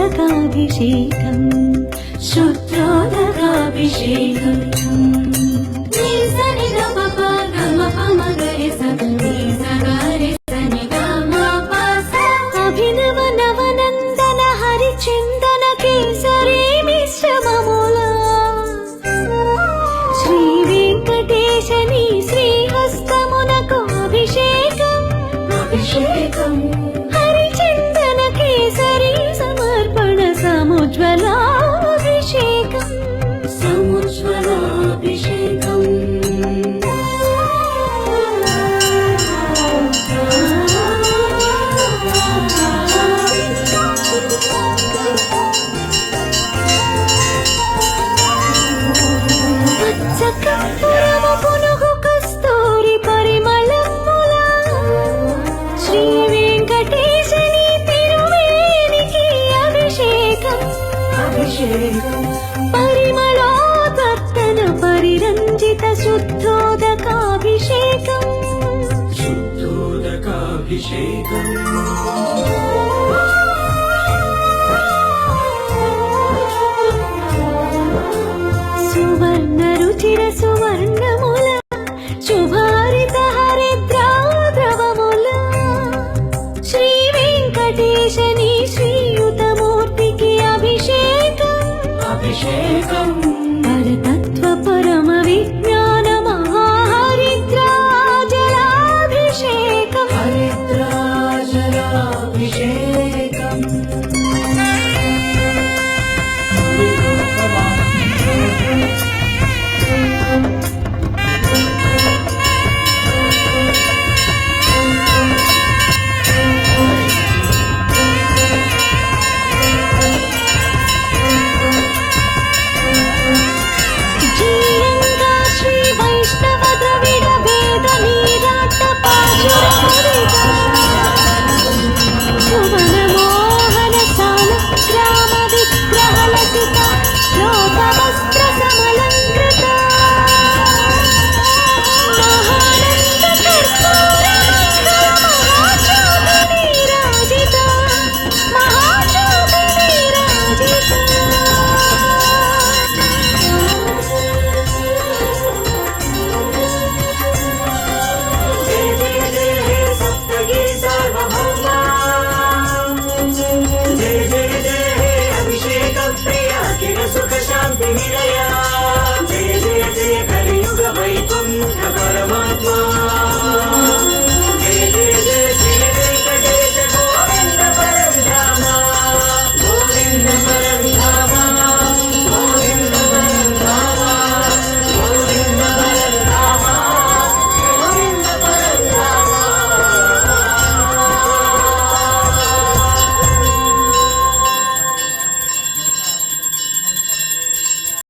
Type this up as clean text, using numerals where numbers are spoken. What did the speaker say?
शुद्धोदकाभिषेकं शुद्धोदकाभिषेकं निसनि गमप गमप मगरे सनि सगरे सनि गमप अभिनव नवनन्दन हरिचन्दन केसरी मिश्रममूला श्री वेङ्कटेशनि श्रीहस्तमुनकु अभिषेकम् अभिषेकम् हरिचन्दन केसरी समर्पण समुज्ज्वलाभिषेकम् समुज्ज्वलाभिषेकम् పచ్చకర్పూరము పునుగు కస్తూరి పరిమళములా శ్రీ వెంకటేశని తిరువేనికి అభిషేకం అభిషేకం పరిమళోత్పత్తన పరిరంజిత శుద్ధోదకాభిషేకం శుద్ధోదకాభిషేకం సువర్ణ రుచిర సువర్ణముల శుభారిత హరిద్రాద్రవముల శ్రీ వెంకటేశని శ్రీయుతమూర్తికి అభిషేకం అభిషేకం పరతత్వ పరమ విజ్ఞాన మహాహరిద్రాజలాభిషేకం హరిద్రాజలాభిషేకం सुख शांति निलया।